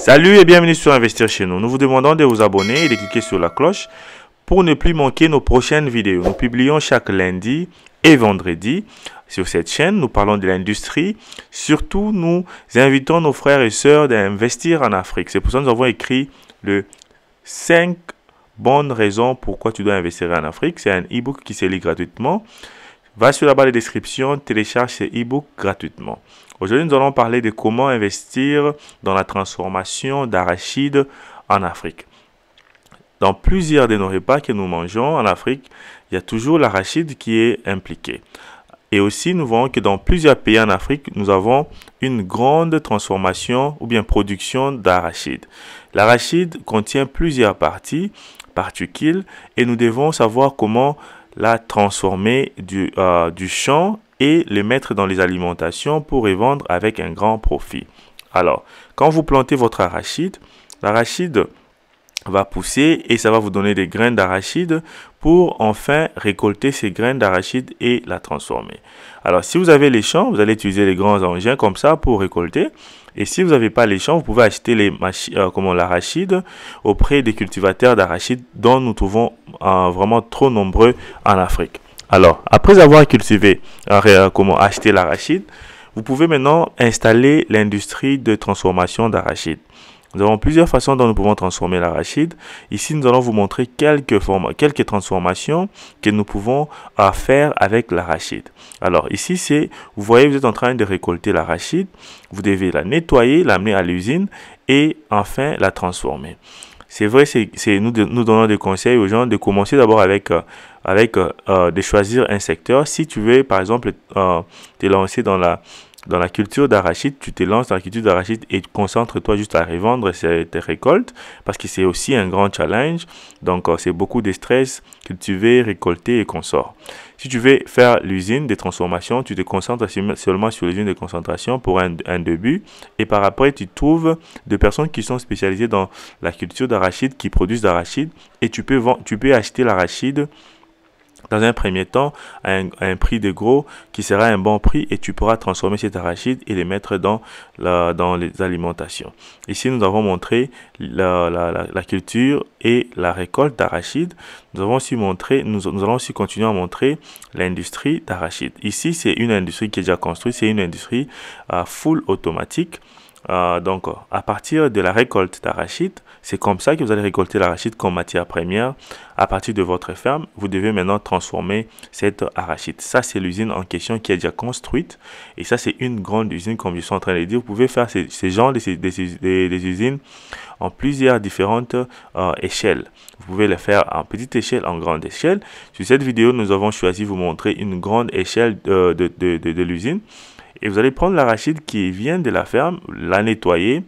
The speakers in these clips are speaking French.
Salut et bienvenue sur Investir chez nous. Nous vous demandons de vous abonner et de cliquer sur la cloche pour ne plus manquer nos prochaines vidéos. Nous publions chaque lundi et vendredi sur cette chaîne. Nous parlons de l'industrie. Surtout, nous invitons nos frères et sœurs d'investir en Afrique. C'est pour ça que nous avons écrit le 5 bonnes raisons pourquoi tu dois investir en Afrique. C'est un e-book qui se lit gratuitement. Va sur la barre de description, télécharge ce e-book gratuitement. Aujourd'hui, nous allons parler de comment investir dans la transformation d'arachide en Afrique. Dans plusieurs de nos repas que nous mangeons en Afrique, il y a toujours l'arachide qui est impliqué. Et aussi, nous voyons que dans plusieurs pays en Afrique, nous avons une grande transformation ou bien production d'arachide. L'arachide contient plusieurs parties, particules, et nous devons savoir comment la transformer du champ et les mettre dans les alimentations pour les vendre avec un grand profit. Alors, quand vous plantez votre arachide, l'arachide va pousser et ça va vous donner des graines d'arachide pour enfin récolter ces graines d'arachide et la transformer. Alors, si vous avez les champs, vous allez utiliser les grands engins comme ça pour récolter. Et si vous n'avez pas les champs, vous pouvez acheter l'arachide auprès des cultivateurs d'arachide dont nous trouvons vraiment trop nombreux en Afrique. Alors, après avoir cultivé, acheté l'arachide, vous pouvez maintenant installer l'industrie de transformation d'arachide. Nous avons plusieurs façons dont nous pouvons transformer l'arachide. Ici, nous allons vous montrer quelques transformations que nous pouvons faire avec l'arachide. Alors, ici, vous voyez, vous êtes en train de récolter l'arachide. Vous devez la nettoyer, l'amener à l'usine et enfin la transformer. C'est vrai, nous donnons des conseils aux gens de commencer d'abord de choisir un secteur. Si tu veux, par exemple, te lancer dans la culture d'arachide, tu te lances dans la culture d'arachide et concentre-toi juste à revendre tes récoltes parce que c'est aussi un grand challenge. Donc, c'est beaucoup de stress, cultiver, récolter et consorts. Si tu veux faire l'usine de transformation, tu te concentres seulement sur l'usine de concentration pour un début. Et par après, tu trouves des personnes qui sont spécialisées dans la culture d'arachide, qui produisent d'arachide et tu peux acheter l'arachide dans un premier temps à un prix de gros qui sera un bon prix et tu pourras transformer cet arachide et les mettre dans les alimentations. Ici, nous avons montré la culture et la récolte d'arachide. Nous allons aussi continuer à montrer l'industrie d'arachide. Ici, c'est une industrie qui est déjà construite, c'est une industrie full automatique. Donc, à partir de la récolte d'arachide, c'est comme ça que vous allez récolter l'arachide comme matière première. À partir de votre ferme, vous devez maintenant transformer cette arachide. Ça, c'est l'usine en question qui est déjà construite. Et ça, c'est une grande usine, comme je suis en train de dire. Vous pouvez faire ces genres des usines en plusieurs différentes échelles. Vous pouvez les faire en petite échelle, en grande échelle. Sur cette vidéo, nous avons choisi de vous montrer une grande échelle de l'usine. Et vous allez prendre l'arachide qui vient de la ferme, la nettoyer.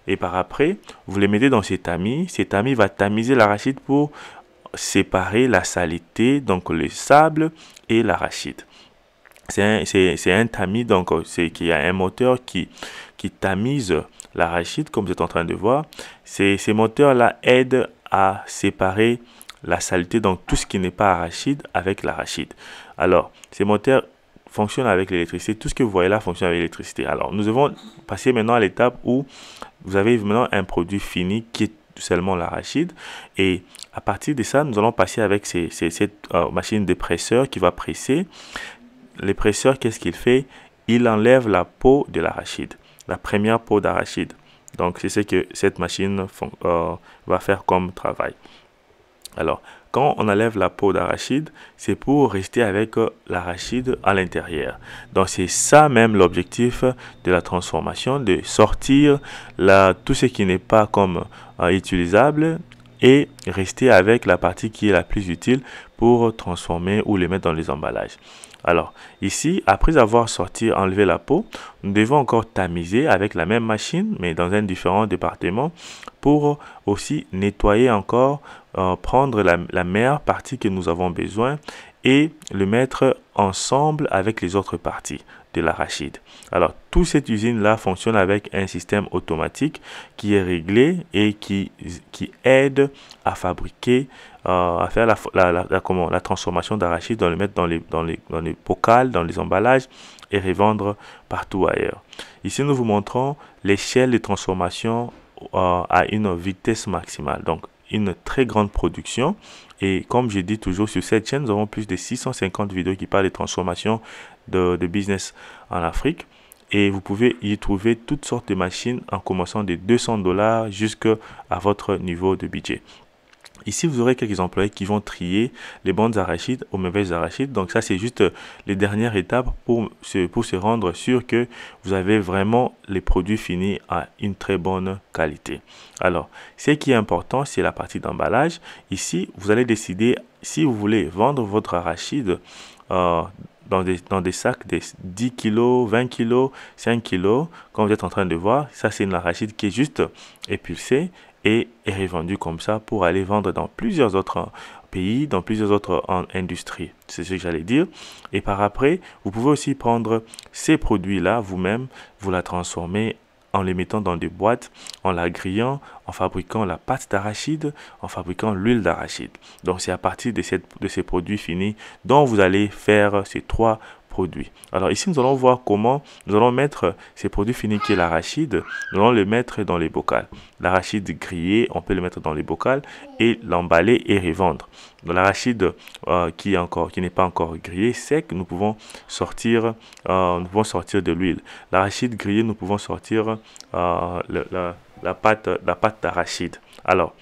Et par après, vous les mettez dans cet tamis. Cet tamis va tamiser l'arachide pour séparer la saleté, donc le sable et l'arachide. C'est un tamis, donc il y a un moteur qui tamise l'arachide, comme vous êtes en train de voir. Ces moteurs-là aident à séparer la saleté, donc tout ce qui n'est pas arachide, avec l'arachide. Alors, ces moteurs fonctionne avec l'électricité. Tout ce que vous voyez là fonctionne avec l'électricité. Alors, nous devons passer maintenant à l'étape où vous avez maintenant un produit fini qui est seulement l'arachide. Et à partir de ça, nous allons passer avec cette machine de presseur qui va presser. Le presseur, qu'est-ce qu'il fait? Il enlève la peau de l'arachide, la première peau d'arachide. Donc, c'est ce que cette machine va faire comme travail. Alors, quand on enlève la peau d'arachide, c'est pour rester avec l'arachide à l'intérieur. Donc, c'est ça même l'objectif de la transformation, de sortir tout ce qui n'est pas comme utilisable et rester avec la partie qui est la plus utile pour transformer ou les mettre dans les emballages. Alors, ici, après avoir enlevé la peau, nous devons encore tamiser avec la même machine, mais dans un différent département, pour aussi nettoyer encore, prendre la meilleure partie que nous avons besoin et le mettre ensemble avec les autres parties de l'arachide. Alors, toute cette usine-là fonctionne avec un système automatique qui est réglé et qui aide à fabriquer, à faire la transformation d'arachide, dans le mettre dans les bocals, dans les emballages et revendre partout ailleurs. Ici, nous vous montrons l'échelle de transformation à une vitesse maximale. Donc, une très grande production. Et comme je dis toujours, sur cette chaîne, nous avons plus de 650 vidéos qui parlent de transformation de business en Afrique. Et vous pouvez y trouver toutes sortes de machines en commençant de $200 jusqu'à votre niveau de budget. Ici, vous aurez quelques employés qui vont trier les bonnes arachides aux mauvaises arachides. Donc ça, c'est juste les dernières étapes pour se rendre sûr que vous avez vraiment les produits finis à une très bonne qualité. Alors, ce qui est important, c'est la partie d'emballage. Ici, vous allez décider si vous voulez vendre votre arachide dans des sacs de 10 kg, 20 kg, 5 kg. Comme vous êtes en train de voir, ça, c'est une arachide qui est juste épulsée et est revendue comme ça pour aller vendre dans plusieurs autres pays, dans plusieurs autres industries. C'est ce que j'allais dire. Et par après, vous pouvez aussi prendre ces produits-là vous-même, vous la transformer en les mettant dans des boîtes, en la grillant, en fabriquant la pâte d'arachide, en fabriquant l'huile d'arachide. Donc, c'est à partir de ces produits finis dont vous allez faire ces 3 produits. Alors ici, nous allons voir comment nous allons mettre ces produits finis qui est l'arachide, nous allons le mettre dans les bocaux. L'arachide grillé, on peut le mettre dans les bocaux et l'emballer et revendre. Dans l'arachide qui n'est pas encore grillé, sec, nous pouvons sortir de l'huile. L'arachide grillé, nous pouvons sortir la pâte d'arachide. Alors,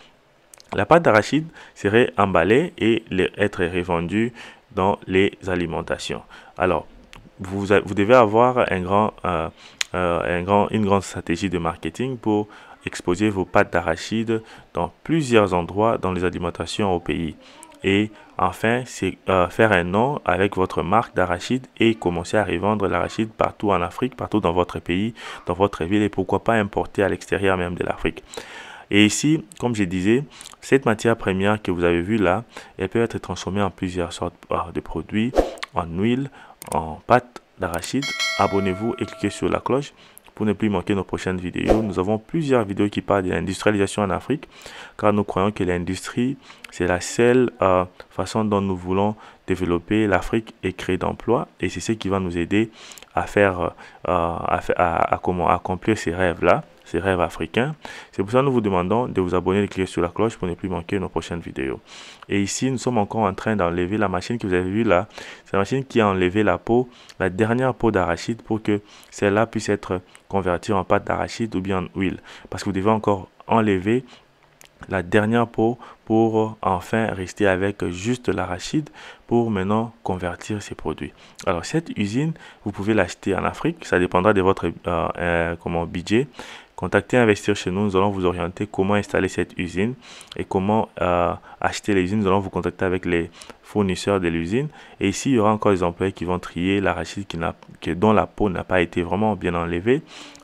la pâte d'arachide serait emballée et être revendue dans les alimentations. Alors, vous devez avoir une grande stratégie de marketing pour exposer vos pâtes d'arachide dans plusieurs endroits dans les alimentations au pays. Et enfin, c'est faire un nom avec votre marque d'arachide et commencer à revendre l'arachide partout en Afrique, partout dans votre pays, dans votre ville et pourquoi pas importer à l'extérieur même de l'Afrique. Et ici, comme je disais, cette matière première que vous avez vue là, elle peut être transformée en plusieurs sortes de produits, en huile, en pâte d'arachide. Abonnez-vous et cliquez sur la cloche pour ne plus manquer nos prochaines vidéos. Nous avons plusieurs vidéos qui parlent de l'industrialisation en Afrique, car nous croyons que l'industrie, c'est la seule façon dont nous voulons développer l'Afrique et créer d'emplois. Et c'est ce qui va nous aider à accomplir ces rêves-là, ces rêves africains. C'est pour ça que nous vous demandons de vous abonner et de cliquer sur la cloche pour ne plus manquer nos prochaines vidéos. Et ici, nous sommes encore en train d'enlever la machine que vous avez vue là. C'est la machine qui a enlevé la peau, la dernière peau d'arachide pour que celle-là puisse être convertie en pâte d'arachide ou bien en huile. Parce que vous devez encore enlever la dernière peau pour enfin rester avec juste l'arachide pour maintenant convertir ces produits. Alors cette usine, vous pouvez l'acheter en Afrique, ça dépendra de votre budget. Contactez Investir chez nous, nous allons vous orienter comment installer cette usine et comment acheter l'usine. Nous allons vous contacter avec les fournisseurs de l'usine. Et ici, il y aura encore des employés qui vont trier l'arachide dont la peau n'a pas été vraiment bien enlevée.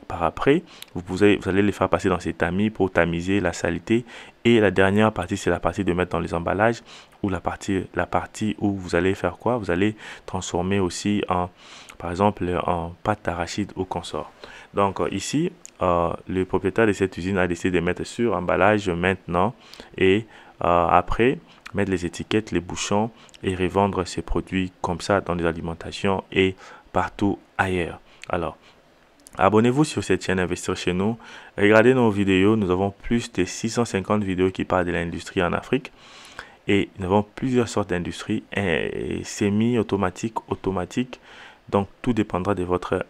Par après, vous allez les faire passer dans ces tamis pour tamiser la saleté. Et la dernière partie, c'est la partie de mettre dans les emballages ou la partie où vous allez faire quoi? Vous allez transformer aussi par exemple, en pâte d'arachide ou consort. Donc ici, le propriétaire de cette usine a décidé de mettre sur emballage maintenant et après mettre les étiquettes, les bouchons et revendre ces produits comme ça dans les alimentations et partout ailleurs. Alors, abonnez-vous sur cette chaîne Investir chez nous. Regardez nos vidéos. Nous avons plus de 650 vidéos qui parlent de l'industrie en Afrique. Et nous avons plusieurs sortes d'industries, semi-automatiques, automatiques. Donc, tout dépendra de votre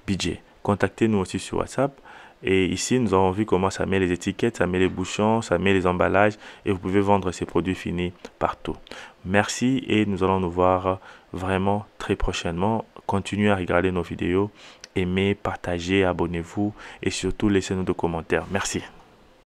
budget. Contactez-nous aussi sur WhatsApp. Et ici, nous avons vu comment ça met les étiquettes, ça met les bouchons, ça met les emballages. Et vous pouvez vendre ces produits finis partout. Merci et nous allons nous voir vraiment très prochainement. Continuez à regarder nos vidéos. Aimez, partagez, abonnez-vous et surtout laissez-nous des commentaires. Merci.